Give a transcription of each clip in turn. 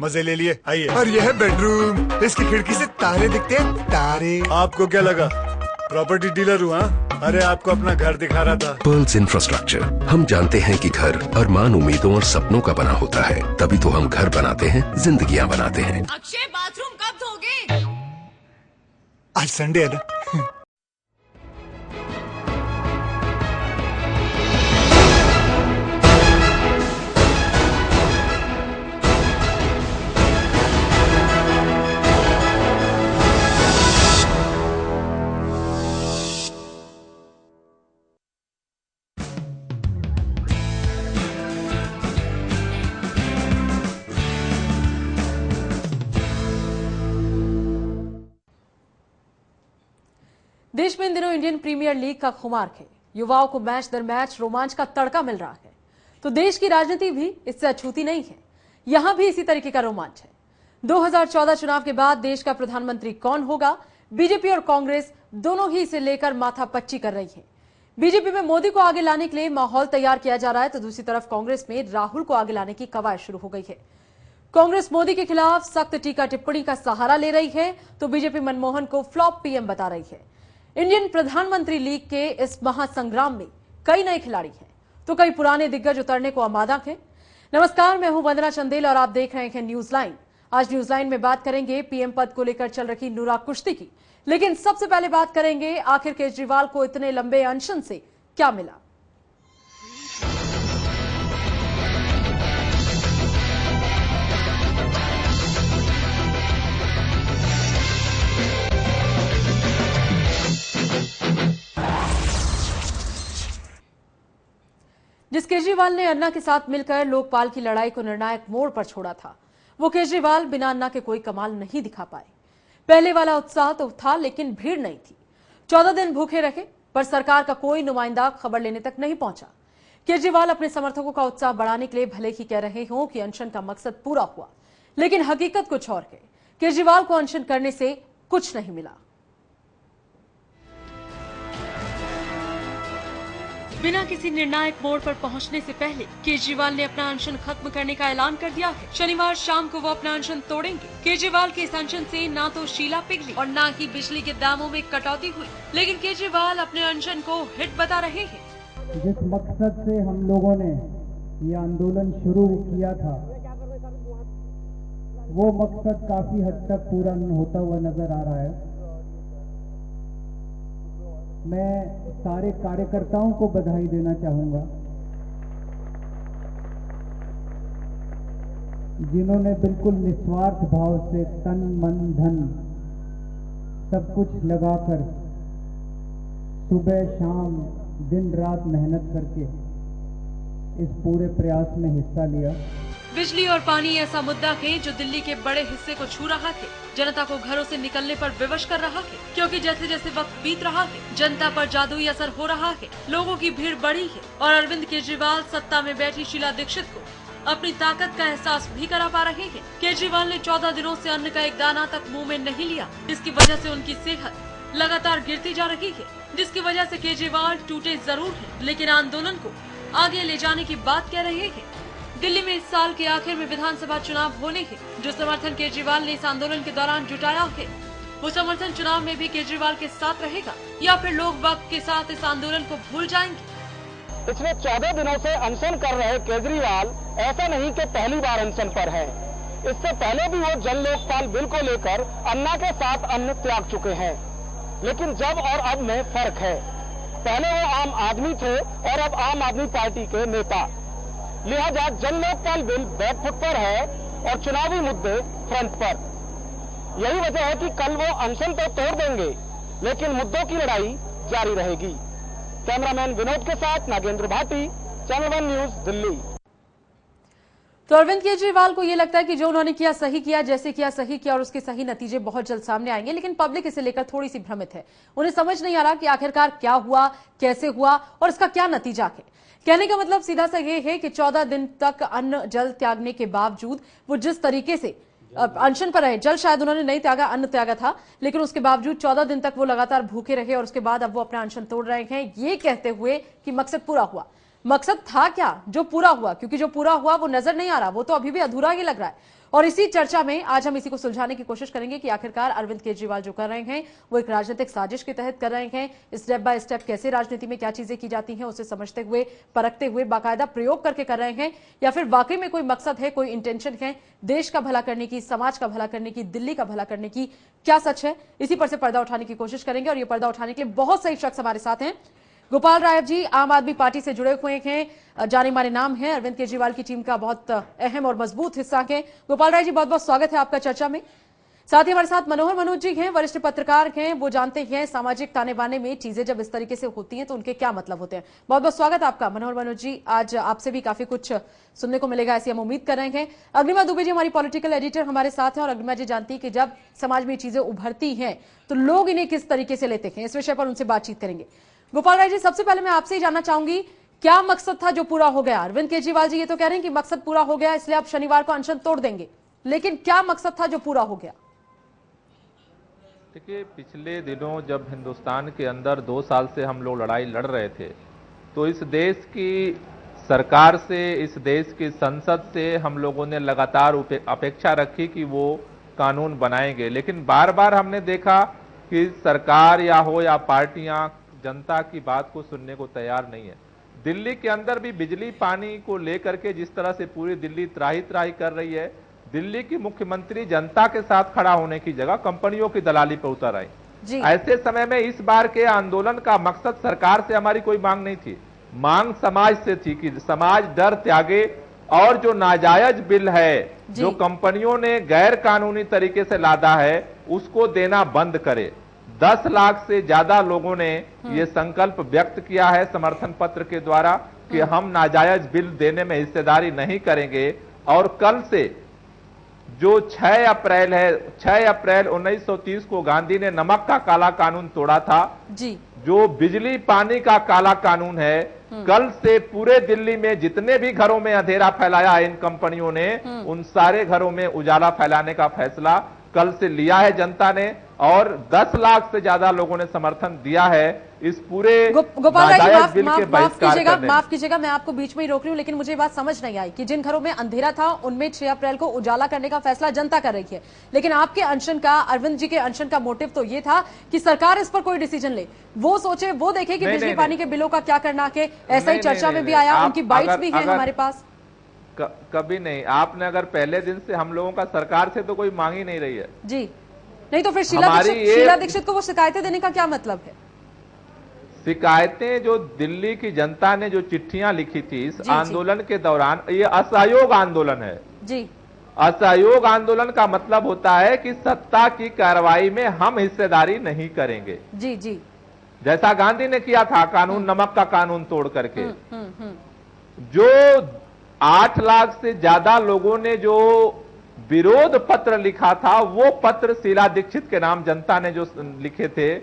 मजे ले लिए, आइए। और यह है बेडरूम, इसकी खिड़की से तारे दिखते हैं, तारे। आपको क्या लगा प्रॉपर्टी डीलर हुआ? अरे आपको अपना घर दिखा रहा था। पर्ल्स इंफ्रास्ट्रक्चर, हम जानते हैं कि घर अरमान, उम्मीदों और सपनों का बना होता है, तभी तो हम घर बनाते हैं, जिंदगियां बनाते हैं। अक्षय बाथरूम कब धोगे? आज संडे है ना। देश में इन दिनों इंडियन प्रीमियर लीग का खुमार है। युवाओं को मैच दर मैच रोमांच का तड़का मिल रहा है, तो देश की राजनीति भी इससे अछूती नहीं है। यहां भी इसी तरीके का रोमांच है। 2014 चुनाव के बाद देश का प्रधानमंत्री कौन होगा, बीजेपी और कांग्रेस दोनों ही इसे लेकर माथापच्ची कर रही है। बीजेपी में मोदी को आगे लाने के लिए माहौल तैयार किया जा रहा है, तो दूसरी तरफ कांग्रेस में राहुल को आगे लाने की कवायद शुरू हो गई है। कांग्रेस मोदी के खिलाफ सख्त टीका टिप्पणी का सहारा ले रही है, तो बीजेपी मनमोहन को फ्लॉप पीएम बता रही है। इंडियन प्रधानमंत्री लीग के इस महासंग्राम में कई नए खिलाड़ी हैं, तो कई पुराने दिग्गज उतरने को आमादा हैं। नमस्कार, मैं हूं वंदना चंदेल और आप देख रहे हैं न्यूज लाइन। आज न्यूज लाइन में बात करेंगे पीएम पद को लेकर चल रही नूरा कुश्ती की, लेकिन सबसे पहले बात करेंगे आखिर केजरीवाल को इतने लंबे अनशन से क्या मिला। जिस केजरीवाल ने अन्ना के साथ मिलकर लोकपाल की लड़ाई को निर्णायक मोड़ पर छोड़ा था, वो केजरीवाल बिना अन्ना के कोई कमाल नहीं दिखा पाए। पहले वाला उत्साह तो था, लेकिन भीड़ नहीं थी। 14 दिन भूखे रहे, पर सरकार का कोई नुमाइंदा खबर लेने तक नहीं पहुंचा। केजरीवाल अपने समर्थकों का उत्साह बढ़ाने के लिए भले ही कह रहे हों कि अनशन का मकसद पूरा हुआ, लेकिन हकीकत कुछ और है। केजरीवाल को अनशन करने से कुछ नहीं मिला। बिना किसी निर्णायक मोड़ पर पहुंचने से पहले केजरीवाल ने अपना अनशन खत्म करने का ऐलान कर दिया है। शनिवार शाम को वो अपना अनशन तोड़ेंगे। केजरीवाल के इस अनशन से ना तो शीला पिघली और ना ही बिजली के दामों में कटौती हुई, लेकिन केजरीवाल अपने अनशन को हिट बता रहे हैं। जिस मकसद से हम लोगों ने ये आंदोलन शुरू किया था, वो मकसद काफी हद तक पूरा होता हुआ नजर आ रहा है। मैं सारे कार्यकर्ताओं को बधाई देना चाहूंगा, जिन्होंने बिल्कुल निस्वार्थ भाव से तन मन धन सब कुछ लगाकर सुबह शाम दिन रात मेहनत करके इस पूरे प्रयास में हिस्सा लिया। बिजली और पानी ऐसा मुद्दा है जो दिल्ली के बड़े हिस्से को छू रहा है, जनता को घरों से निकलने पर विवश कर रहा है, क्योंकि जैसे जैसे वक्त बीत रहा है जनता पर जादुई असर हो रहा है। लोगों की भीड़ बढ़ी है और अरविंद केजरीवाल सत्ता में बैठी शीला दीक्षित को अपनी ताकत का एहसास भी करा पा रहे हैं। केजरीवाल ने 14 दिनों से अन्न का एक दाना तक मुंह में नहीं लिया। इसकी वजह से उनकी सेहत लगातार गिरती जा रही है, जिसकी वजह से केजरीवाल टूटे जरूर है, लेकिन आंदोलन को आगे ले जाने की बात कह रहे हैं। दिल्ली में इस साल के आखिर में विधानसभा चुनाव होने हैं। जो समर्थन केजरीवाल ने इस आंदोलन के दौरान जुटाया है, वो समर्थन चुनाव में भी केजरीवाल के साथ रहेगा, या फिर लोग वक्त के साथ इस आंदोलन को भूल जाएंगे। पिछले 14 दिनों से अनशन कर रहे केजरीवाल ऐसा नहीं कि पहली बार अनशन पर है। इससे पहले भी वो जन लोकपाल बिल को लेकर अन्ना के साथ अन्न त्याग चुके हैं, लेकिन जब और अब में फर्क है। पहले वो आम आदमी थे और अब आम आदमी पार्टी के नेता। लिहाजा जन लोकपाल बिल बैकफुट पर है और चुनावी मुद्दे फ्रंट पर। यही वजह है कि कल वो अनशन तो तोड़ देंगे, लेकिन मुद्दों की लड़ाई जारी रहेगी। कैमरामैन विनोद के साथ नागेंद्र भाटी, चैनल 1 न्यूज, दिल्ली। तो अरविंद केजरीवाल को यह लगता है कि जो उन्होंने किया सही किया, जैसे किया सही किया और उसके सही नतीजे बहुत जल्द सामने आएंगे, लेकिन पब्लिक इसे लेकर थोड़ी सी भ्रमित है। उन्हें समझ नहीं आ रहा कि आखिरकार क्या हुआ, कैसे हुआ और इसका क्या नतीजा है। कहने का मतलब सीधा सा ये है कि 14 दिन तक अन्न जल त्यागने के बावजूद वो जिस तरीके से अनशन पर रहे, जल शायद उन्होंने नहीं त्यागा, अन्न त्यागा था, लेकिन उसके बावजूद 14 दिन तक वो लगातार भूखे रहे और उसके बाद अब वो अपना अनशन तोड़ रहे हैं, ये कहते हुए कि मकसद पूरा हुआ। मकसद था क्या जो पूरा हुआ? क्योंकि जो पूरा हुआ वो नजर नहीं आ रहा, वो तो अभी भी अधूरा ही लग रहा है। और इसी चर्चा में आज हम इसी को सुलझाने की कोशिश करेंगे कि आखिरकार अरविंद केजरीवाल जो कर रहे हैं वो एक राजनीतिक साजिश के तहत कर रहे हैं। स्टेप बाय स्टेप कैसे राजनीति में क्या चीजें की जाती हैं उसे समझते हुए, परखते हुए, बाकायदा प्रयोग करके कर रहे हैं, या फिर वाकई में कोई मकसद है, कोई इंटेंशन है देश का भला करने की, समाज का भला करने की, दिल्ली का भला करने की। क्या सच है, इसी पर से पर्दा उठाने की कोशिश करेंगे। और ये पर्दा उठाने के लिए बहुत सही शख्स हमारे साथ हैं। गोपाल राय जी आम आदमी पार्टी से जुड़े हुए हैं, जाने माने नाम हैं, अरविंद केजरीवाल की टीम का बहुत अहम और मजबूत हिस्सा हैं। गोपाल राय जी, बहुत बहुत स्वागत है आपका चर्चा में। साथ ही हमारे साथ मनोहर मनोज जी हैं, वरिष्ठ पत्रकार हैं, वो जानते हैं सामाजिक ताने बाने में चीजें जब इस तरीके से होती हैं तो उनके क्या मतलब होते हैं। बहुत बहुत स्वागत आपका मनोहर मनोज जी। आज आपसे भी काफी कुछ सुनने को मिलेगा ऐसी हम उम्मीद कर रहे हैं। अग्निमा दुबे जी हमारी पॉलिटिकल एडिटर हमारे साथ हैं, और अग्निमा जी जानती है कि जब समाज में चीजें उभरती हैं तो लोग इन्हें किस तरीके से लेते हैं, इस विषय पर उनसे बातचीत करेंगे। गोपाल राय जी, सबसे पहले मैं आपसे ही जानना चाहूंगी, क्या मकसद था जो पूरा हो गया? अरविंद केजरीवाल जी ये तो कह रहे हैं कि मकसद पूरा हो गया इसलिए आप शनिवार को अनशन तोड़ देंगे, लेकिन क्या मकसद था जो पूरा हो गया? देखिए, पिछले दिनों जब हिंदुस्तान के अंदर 2 साल से हम लोग लड़ाई लड़ रहे थे तो इस देश की सरकार से, इस देश की संसद से हम लोगों ने लगातार अपेक्षा रखी कि वो कानून बनाएंगे, लेकिन बार बार हमने देखा कि सरकार या पार्टियां जनता की बात को सुनने को तैयार नहीं है। दिल्ली के अंदर भी बिजली पानी को लेकर के जिस तरह से पूरी दिल्ली त्राही त्राही कर रही है, दिल्ली की मुख्यमंत्री जनता के साथ खड़ा होने की जगह कंपनियों की दलाली पर उतर आई। ऐसे समय में इस बार के आंदोलन का मकसद सरकार से हमारी कोई मांग नहीं थी, मांग समाज से थी कि समाज डर त्यागे और जो नाजायज बिल है जो कंपनियों ने गैर कानूनी तरीके से लादा है उसको देना बंद करे। 10 लाख से ज्यादा लोगों ने ये संकल्प व्यक्त किया है समर्थन पत्र के द्वारा कि हम नाजायज बिल देने में हिस्सेदारी नहीं करेंगे। और कल से जो 6 अप्रैल है, 6 अप्रैल 1930 को गांधी ने नमक का काला कानून तोड़ा था जी, जो बिजली पानी का काला कानून है, कल से पूरे दिल्ली में जितने भी घरों में अंधेरा फैलाया है इन कंपनियों ने, उन सारे घरों में उजाला फैलाने का फैसला कल से लिया है जनता ने, और 10 लाख से ज्यादा लोगों ने समर्थन दिया है इस पूरे गोपाल राय जी, माफ कीजिएगा मैं आपको बीच में ही रोक रही हूँ, लेकिन मुझे ये बात समझ नहीं आई कि जिन घरों में अंधेरा था उनमें 6 अप्रैल को उजाला करने का फैसला जनता कर रही है, लेकिन आपके अनशन का, अरविंद जी के अनशन का मोटिव तो ये था कि सरकार इस पर कोई डिसीजन ले, वो सोचे, वो देखे कि बिजली पानी के बिलों का क्या करना है। ऐसा ही चर्चा में भी आया, उनकी बाइट्स भी है हमारे पास। कभी नहीं, आपने अगर पहले दिन से हम लोगों का सरकार से तो कोई मांग ही नहीं रही है जी, नहीं तो फिर शीला दीक्षित को वो शिकायतें देने का क्या मतलब है? शिकायतें जो दिल्ली की जनता ने जो चिट्ठियां लिखी थी इस आंदोलन के दौरान, ये असहयोग आंदोलन है जी। असहयोग आंदोलन का मतलब होता है कि सत्ता की कार्रवाई में हम हिस्सेदारी नहीं करेंगे जी जी, जैसा गांधी ने किया था कानून, नमक का कानून तोड़ करके। जो 8 लाख से ज्यादा लोगों ने जो विरोध पत्र लिखा था, वो पत्र शीला दीक्षित के नाम जनता ने जो लिखे थे,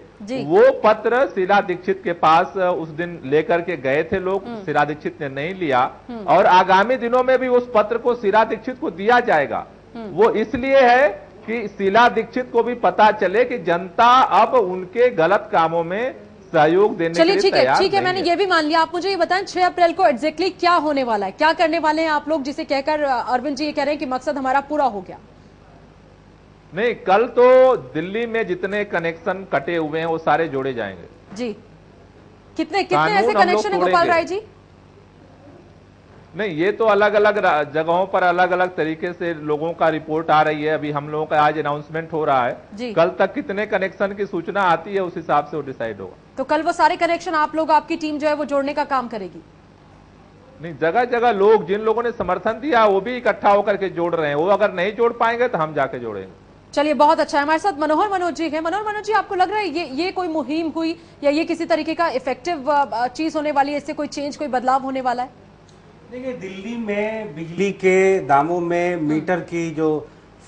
वो पत्र शीला दीक्षित के पास उस दिन लेकर के गए थे लोग, शीला दीक्षित ने नहीं लिया, और आगामी दिनों में भी उस पत्र को शीला दीक्षित को दिया जाएगा। वो इसलिए है कि शीला दीक्षित को भी पता चले कि जनता अब उनके गलत कामों में सहयोग देने के लिए तैयार ठीक है, मैंने ये भी मान लिया। आप मुझे ये बताएं 6 अप्रैल को एग्जैक्टली क्या होने वाला है, क्या करने वाले हैं आप लोग, जिसे कहकर अरविंद जी ये कह रहे हैं कि मकसद हमारा पूरा हो गया? नहीं, कल तो दिल्ली में जितने कनेक्शन कटे हुए हैं वो सारे जोड़े जाएंगे जी। कितने ऐसे कनेक्शन है गोपाल राय जी? नहीं, ये तो अलग अलग जगहों पर अलग अलग तरीके से लोगों का रिपोर्ट आ रही है। अभी हम लोगों का आज अनाउंसमेंट हो रहा है, कल तक कितने कनेक्शन की सूचना आती है उस हिसाब से वो डिसाइड होगा। तो कल वो सारे कनेक्शन आप लोग, आपकी टीम जो है वो जोड़ने का काम करेगी? नहीं, जगह जगह लोग, जिन लोगों ने समर्थन दिया वो भी इकट्ठा होकर के जोड़ रहे हैं, वो अगर नहीं जोड़ पाएंगे तो हम जाके जोड़ेंगे। चलिए, बहुत अच्छा है। हमारे साथ मनोहर मनोज जी हैं। मनोहर मनोज जी, आपको लग रहा है ये कोई मुहिम हुई या ये किसी तरीके का इफेक्टिव चीज होने वाली है, इससे कोई चेंज, कोई बदलाव होने वाला है? देखिए, दिल्ली में बिजली के दामों में मीटर की जो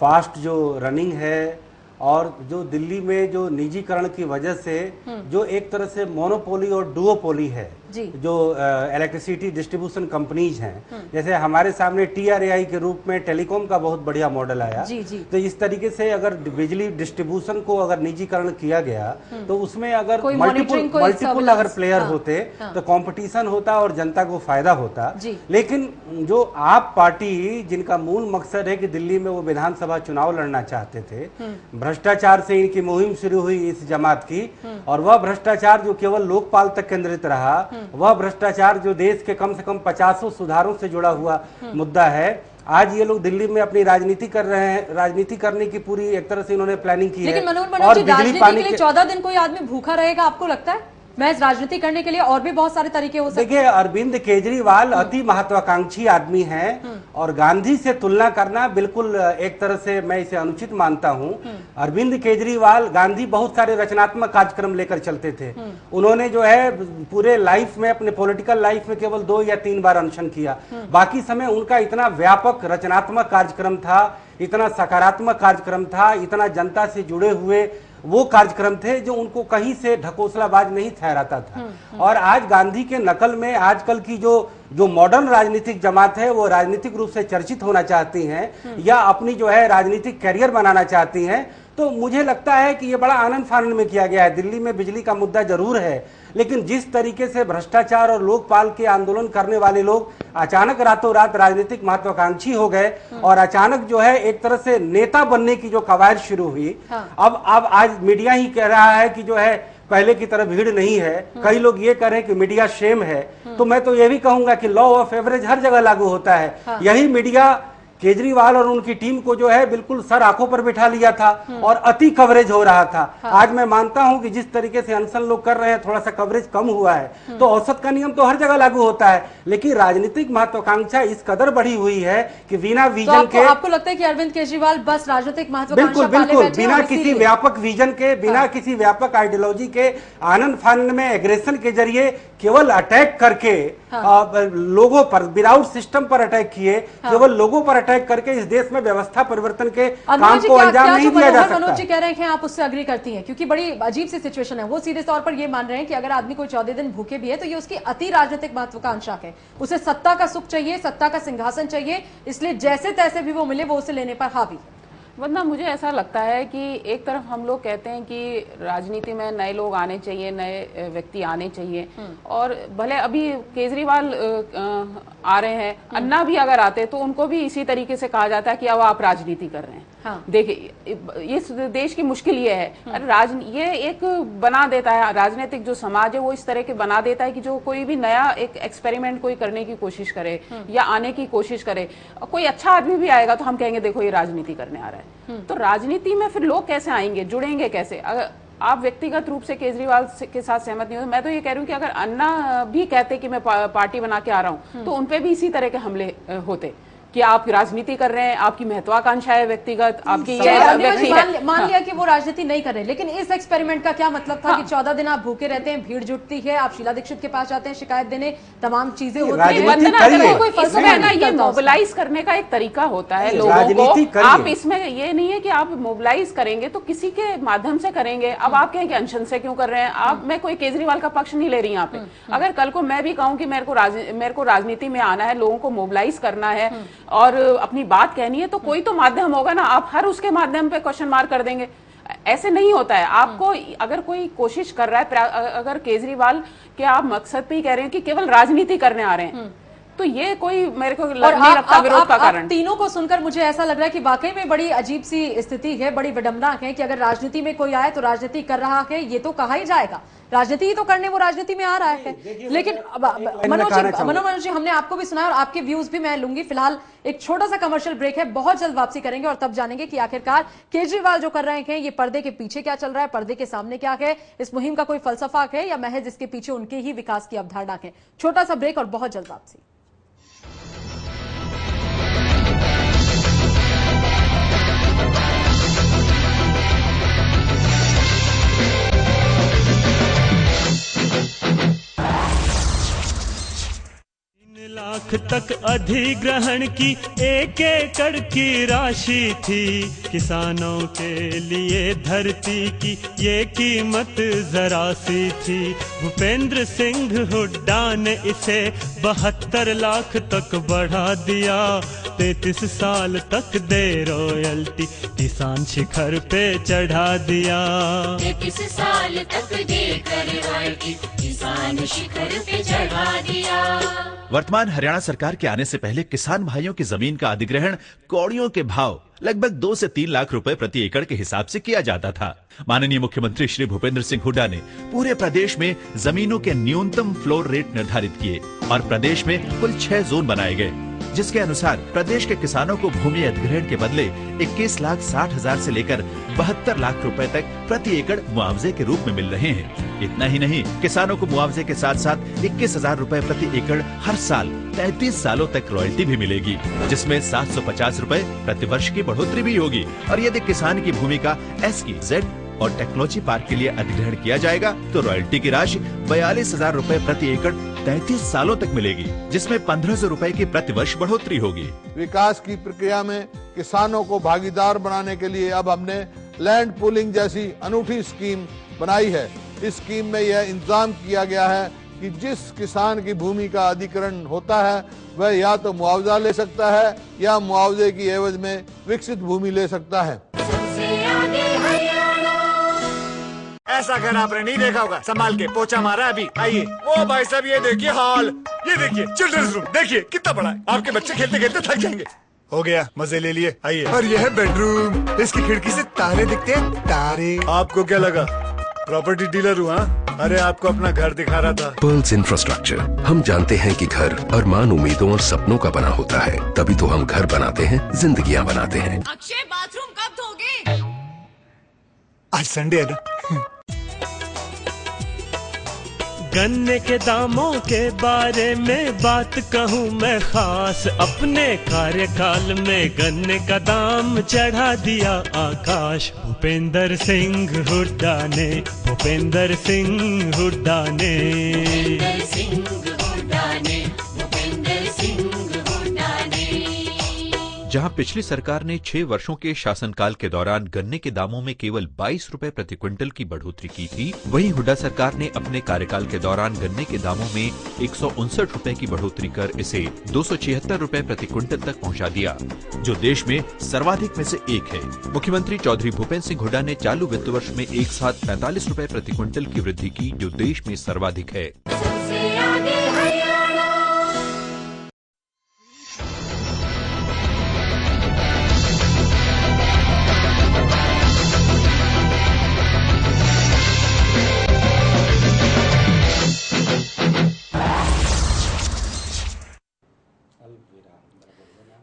फास्ट जो रनिंग है और जो दिल्ली में जो निजीकरण की वजह से जो एक तरह से मोनोपोली और डुओपोली है, जो इलेक्ट्रिसिटी डिस्ट्रीब्यूशन कंपनीज हैं, जैसे हमारे सामने TRAI के रूप में टेलीकॉम का बहुत बढ़िया मॉडल आया। तो इस तरीके से अगर बिजली डिस्ट्रीब्यूशन को अगर निजीकरण किया गया तो उसमें अगर मल्टीपल अगर प्लेयर होते तो कंपटीशन होता और जनता को फायदा होता। लेकिन जो आप पार्टी जिनका मूल मकसद है कि दिल्ली में वो विधानसभा चुनाव लड़ना चाहते थे, भ्रष्टाचार से इनकी मुहिम शुरू हुई इस जमात की, और वह भ्रष्टाचार जो केवल लोकपाल तक केंद्रित रहा, वह भ्रष्टाचार जो देश के कम से कम 50 सुधारों से जुड़ा हुआ मुद्दा है। आज ये लोग दिल्ली में अपनी राजनीति कर रहे हैं, राजनीति करने की पूरी एक तरह से इन्होंने प्लानिंग की है। लेकिन मनोज जी, राजनीति के लिए 14 दिन कोई आदमी भूखा रहेगा, आपको लगता है? महज राजनीति करने के लिए और भी बहुत सारे तरीके हो सकते हैं। देखिए, अरविंद केजरीवाल अति महत्वाकांक्षी आदमी हैं और गांधी से तुलना करना बिल्कुल एक तरह से मैं इसे अनुचित मानता हूं। अरविंद केजरीवाल, गांधी बहुत सारे रचनात्मक कार्यक्रम लेकर चलते थे। उन्होंने जो है पूरे लाइफ में, अपने पॉलिटिकल लाइफ में केवल 2 या 3 बार अनशन किया। बाकी समय उनका इतना व्यापक रचनात्मक कार्यक्रम था, इतना सकारात्मक कार्यक्रम था, इतना जनता से जुड़े हुए वो कार्यक्रम थे जो उनको कहीं से ढकोसलाबाज नहीं ठहराता था। और आज गांधी के नकल में आजकल की जो मॉडर्न राजनीतिक जमात है वो राजनीतिक रूप से चर्चित होना चाहती हैं या अपनी जो है राजनीतिक कैरियर बनाना चाहती हैं। तो मुझे लगता है कि ये बड़ा आनंद फानंद में किया गया है। दिल्ली में बिजली का मुद्दा जरूर है, लेकिन जिस तरीके से भ्रष्टाचार और लोकपाल के आंदोलन करने वाले लोग अचानक रातों रात राजनीतिक महत्वाकांक्षी हो गए और अचानक जो है एक तरह से नेता बनने की जो कवायद शुरू हुई, अब आज मीडिया ही कह रहा है कि जो है पहले की तरह भीड़ नहीं है। कई लोग ये कह रहे हैं कि मीडिया शेम है। तो मैं तो ये भी कहूंगा कि लॉ ऑफ एवरेज हर जगह लागू होता है। यही मीडिया केजरीवाल और उनकी टीम को जो है बिल्कुल सर आंखों पर बिठा लिया था और अति कवरेज हो रहा था। आज मैं मानता हूं कि जिस तरीके से अनशन लोग कर रहे हैं, थोड़ा सा कवरेज कम हुआ है। तो औसत का नियम तो हर जगह लागू होता है, लेकिन राजनीतिक महत्वाकांक्षा इस कदर बढ़ी हुई है कि बिना विजन के। आपको लगता है कि अरविंद केजरीवाल बस राजनीतिक महत्वाकांक्षा बिल्कुल बिना किसी व्यापक विजन के, बिना किसी व्यापक आइडियोलॉजी के, आनंद फानंद में एग्रेशन के जरिए केवल अटैक करके लोगों पर, विदाउट सिस्टम पर अटैक किए, केवल लोगों पर अटैक करके इस देश में व्यवस्था परिवर्तन के काम को अंजाम नहीं दिया जा सकता। मनोज जी कह रहे हैं, आप उससे अग्री करती हैं? क्योंकि बड़ी अजीब सी सिचुएशन है। वो सीधे तौर पर ये मान रहे हैं कि अगर आदमी कोई 14 दिन भूखे भी है तो ये उसकी अति राजनीतिक महत्वाकांक्षा है। उसे सत्ता का सुख चाहिए, सत्ता का सिंहासन चाहिए, इसलिए जैसे तैसे भी वो मिले वो उसे लेने पर हावी। वरना मुझे ऐसा लगता है कि एक तरफ हम लोग कहते हैं कि राजनीति में नए लोग आने चाहिए, नए व्यक्ति आने चाहिए, और भले अभी केजरीवाल आ रहे हैं, अन्ना भी अगर आते तो उनको भी इसी तरीके से कहा जाता है कि अब आप राजनीति कर रहे हैं। देखिए, इस देश की मुश्किल ये है, ये एक बना देता है, राजनीतिक जो समाज है वो इस तरह के बना देता है कि जो कोई भी नया एक एक्सपेरिमेंट कोई करने की कोशिश करे या आने की कोशिश करे, कोई अच्छा आदमी भी आएगा तो हम कहेंगे देखो ये राजनीति करने आ रहा है। तो राजनीति में फिर लोग कैसे आएंगे, जुड़ेंगे कैसे? अगर आप व्यक्तिगत रूप से केजरीवाल के साथ सहमत नहीं हो, मैं तो ये कह रही हूँ कि अगर अन्ना भी कहते कि मैं पार्टी बना के आ रहा हूँ तो उनपे भी इसी तरह के हमले होते कि आप राजनीति कर रहे हैं, आपकी महत्वाकांक्षा है व्यक्तिगत, आपकी मान लिया कि वो राजनीति नहीं कर रहे, लेकिन इस एक्सपेरिमेंट का क्या मतलब था कि 14 दिन आप भूखे रहते हैं, भीड़ जुटती है, आप शीला दीक्षित के पास जाते हैं शिकायत देने, तमाम चीजें होती हैं। ये मोबिलाइज करने का एक तरीका होता है लोगों को। आप इसमें ये नहीं है कि आप मोबिलाइज करेंगे तो किसी के माध्यम से करेंगे। अब आप कहें कि अनशन से क्यों कर रहे हैं आप? मैं कोई केजरीवाल का पक्ष नहीं ले रही यहाँ पे। अगर कल को मैं भी कहूँ कि मेरे को राजनीति में आना है, लोगों को मोबिलाइज करना है और अपनी बात कहनी है, तो कोई तो माध्यम होगा ना। आप हर उसके माध्यम पे क्वेश्चन मार्क कर देंगे, ऐसे नहीं होता है। आपको अगर कोई कोशिश कर रहा है, अगर केजरीवाल के आप मकसद पे ही कह रहे हैं कि केवल राजनीति करने आ रहे हैं, तो ये कोई मेरे को नहीं लगता विरोध का कारण। तीनों को सुनकर मुझे ऐसा लग रहा है कि वाकई में बड़ी अजीब सी स्थिति है, बड़ी विडंबना है कि अगर राजनीति में कोई आए तो राजनीति कर रहा है, ये तो कहा ही जाएगा। राजनीति ही तो करने वो राजनीति में आ रहा है। लेकिन मनोज जी, हमने आपको भी सुना और आपके व्यूज भी मैं लूंगी। फिलहाल एक छोटा सा कमर्शियल ब्रेक है, बहुत जल्द वापसी करेंगे और तब जानेंगे कि आखिरकार केजरीवाल जो कर रहे हैं ये पर्दे के पीछे क्या चल रहा है, पर्दे के सामने क्या है, इस मुहिम का कोई फलसफा है या महज इसके पीछे उनके ही विकास की अवधारणा है। छोटा सा ब्रेक और बहुत जल्द वापसी। लाख लाख तक अधिग्रहण की 1 एकड़ की राशि थी। किसानों के लिए धरती की ये कीमत जरा सी थी। भूपेंद्र सिंह हुड्डा ने इसे 72 लाख तक बढ़ा दिया। 33 साल तक दे रॉयल्टी, किसान शिखर पे चढ़ा दिया। 33 साल तक देकर रॉयल्टी, किसान शिखर पे चढ़ा दिया। वर्तमान हरियाणा सरकार के आने से पहले किसान भाइयों की जमीन का अधिग्रहण कौड़ियों के भाव लगभग 2 से 3 लाख रुपए प्रति एकड़ के हिसाब से किया जाता था। माननीय मुख्यमंत्री श्री भूपेंद्र सिंह हुड्डा ने पूरे प्रदेश में जमीनों के न्यूनतम फ्लोर रेट निर्धारित किए और प्रदेश में कुल 6 जोन बनाए गए, जिसके अनुसार प्रदेश के किसानों को भूमि अधिग्रहण के बदले 21,60,000 से लेकर 72 लाख रुपए तक प्रति एकड़ मुआवजे के रूप में मिल रहे हैं। इतना ही नहीं, किसानों को मुआवजे के साथ साथ 21,000 रुपए प्रति एकड़ हर साल 33 सालों तक रॉयल्टी भी मिलेगी, जिसमें 750 रुपए प्रति वर्ष की बढ़ोतरी भी होगी। और यदि किसान की भूमि का SEZ और टेक्नोलॉजी पार्क के लिए अधिग्रहण किया जाएगा तो रॉयल्टी की राशि 42,000 रुपए प्रति एकड़ 33 सालों तक मिलेगी, जिसमें 1,500 रुपए की प्रति वर्ष बढ़ोतरी होगी। विकास की प्रक्रिया में किसानों को भागीदार बनाने के लिए अब हमने लैंड पूलिंग जैसी अनूठी स्कीम बनाई है। इस स्कीम में यह इंतजाम किया गया है कि जिस किसान की भूमि का अधिग्रहण होता है वह या तो मुआवजा ले सकता है या मुआवजे की एवज में विकसित भूमि ले सकता है। ऐसा घर आपने नहीं देखा होगा, संभाल के पोछा मारा अभी। आइए, वो भाई साहब ये देखिए हॉल, ये देखिए चिल्ड्रंस रूम, देखिए कितना बड़ा है। आपके बच्चे खेलते खेलते थक जाएंगे। हो गया, मजे ले लिए। आइए। और यह है बेडरूम, इसकी खिड़की से तारे दिखते हैं, तारे। आपको क्या लगा प्रॉपर्टी डीलर हुआ? अरे आपको अपना घर दिखा रहा था। पर्ल्स इंफ्रास्ट्रक्चर, हम जानते हैं कि घर अरमान, उम्मीदों और सपनों का बना होता है, तभी तो हम घर बनाते हैं, जिंदगियां बनाते हैं। अक्षय बाथरूम कब धोगे? आज संडे है ना। गन्ने के दामों के बारे में बात कहूँ मैं खास, अपने कार्यकाल में गन्ने का दाम चढ़ा दिया आकाश। भूपेंद्र सिंह हुड्डा ने, भूपेंद्र सिंह हुड्डा ने, भूपेंद्र सिंह हुड्डा ने, भूपेंद्र सिंह हुड्डा ने। जहां पिछली सरकार ने 6 वर्षों के शासनकाल के दौरान गन्ने के दामों में केवल 22 रुपए प्रति क्विंटल की बढ़ोतरी की थी, वहीं हुड्डा सरकार ने अपने कार्यकाल के दौरान गन्ने के दामों में 159 रुपए की बढ़ोतरी कर इसे 276 रुपए प्रति क्विंटल तक पहुंचा दिया, जो देश में सर्वाधिक में से एक है। मुख्यमंत्री चौधरी भूपेंद्र सिंह हुड्डा ने चालू वित्त वर्ष में एक साथ 45 रुपए प्रति क्विंटल की वृद्धि की, जो देश में सर्वाधिक है।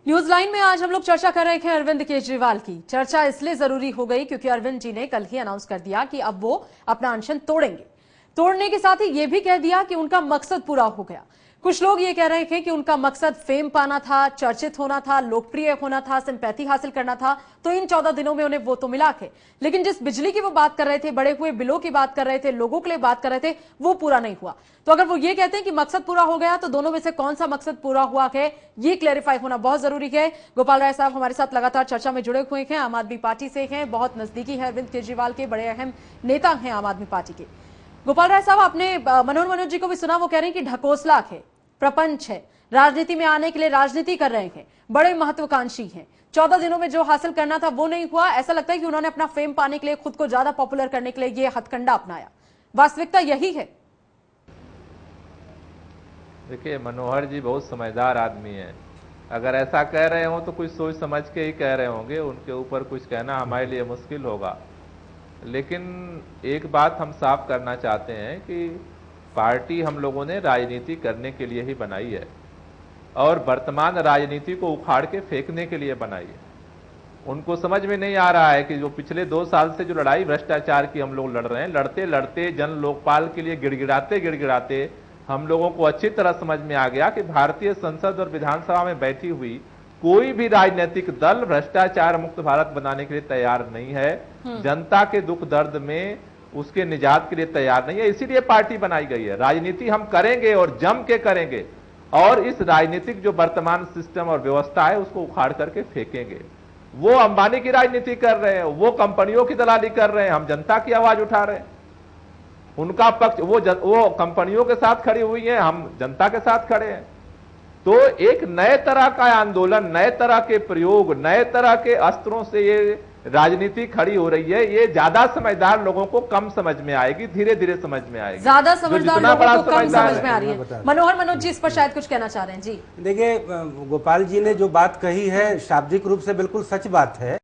न्यूज लाइन में आज हम लोग चर्चा कर रहे हैं अरविंद केजरीवाल की। चर्चा इसलिए जरूरी हो गई क्योंकि अरविंद जी ने कल ही अनाउंस कर दिया कि अब वो अपना अनशन तोड़ेंगे। तोड़ने के साथ ही ये भी कह दिया कि उनका मकसद पूरा हो गया। कुछ लोग ये कह रहे थे कि उनका मकसद फेम पाना था, चर्चित होना था, लोकप्रिय होना था, सिंपैथी हासिल करना था, तो इन 14 दिनों में उन्हें वो तो मिला थे, लेकिन जिस बिजली की वो बात कर रहे थे, बढ़े हुए बिलों की बात कर रहे थे, लोगों के लिए बात कर रहे थे, वो पूरा नहीं हुआ। तो अगर वो ये कहते हैं कि मकसद पूरा हो गया, तो दोनों में से कौन सा मकसद पूरा हुआ है, ये क्लैरिफाई होना बहुत जरूरी है। गोपाल राय साहब हमारे साथ लगातार चर्चा में जुड़े हुए हैं, आम आदमी पार्टी से हैं, बहुत नजदीकी है अरविंद केजरीवाल के, बड़े अहम नेता हैं आम आदमी पार्टी के। गोपाल राय साहब, आपने मनोहर जी को भी सुना, वो कह रहे हैं कि ढकोसला है, प्रपंच है, राजनीति में आने के लिए राजनीति कर रहे हैं, बड़े महत्वाकांक्षी हैं। 14 दिनों में जो हासिल करना था वो नहीं हुआ। ऐसा लगता है कि उन्होंने अपना फेम पाने के लिए, खुद को ज्यादा पॉपुलर करने के लिए ये हथकंडा अपनाया। वास्तविकता यही है। देखिए, मनोहर जी बहुत समझदार आदमी है। अगर ऐसा कह रहे हो तो कुछ सोच समझ के ही कह रहे होंगे, उनके ऊपर कुछ कहना हमारे लिए मुश्किल होगा। लेकिन एक बात हम साफ करना चाहते हैं कि पार्टी हम लोगों ने राजनीति करने के लिए ही बनाई है और वर्तमान राजनीति को उखाड़ के फेंकने के लिए बनाई है। उनको समझ में नहीं आ रहा है कि जो पिछले 2 साल से जो लड़ाई भ्रष्टाचार की हम लोग लड़ रहे हैं, लड़ते लड़ते जन लोकपाल के लिए गिड़गिड़ाते गिड़गिड़ाते हम लोगों को अच्छी तरह समझ में आ गया कि भारतीय संसद और विधानसभा में बैठी हुई कोई भी राजनीतिक दल भ्रष्टाचार मुक्त भारत बनाने के लिए तैयार नहीं है, जनता के दुख दर्द में उसके निजात के लिए तैयार नहीं है। इसीलिए पार्टी बनाई गई है। राजनीति हम करेंगे और जम के करेंगे। और इस राजनीतिक जो वर्तमान सिस्टम और व्यवस्था है उसको उखाड़ करके फेंकेंगे। वो अंबानी की राजनीति कर रहे हैं, वो कंपनियों की दलाली कर रहे हैं, हम जनता की आवाज उठा रहे हैं। उनका पक्ष वो कंपनियों के साथ खड़ी हुई है, हम जनता के साथ खड़े हैं। तो एक नए तरह का आंदोलन, नए तरह के प्रयोग, नए तरह के अस्त्रों से ये राजनीति खड़ी हो रही है। ये ज्यादा समझदार लोगों को कम समझ में आएगी, धीरे धीरे समझ में आएगी। ज्यादा समझदार लोगों को कम समझ में आ रही है। मनोज जी इस पर शायद कुछ कहना चाह रहे हैं। जी देखिए, गोपाल जी ने जो बात कही है शाब्दिक रूप से बिल्कुल सच बात है।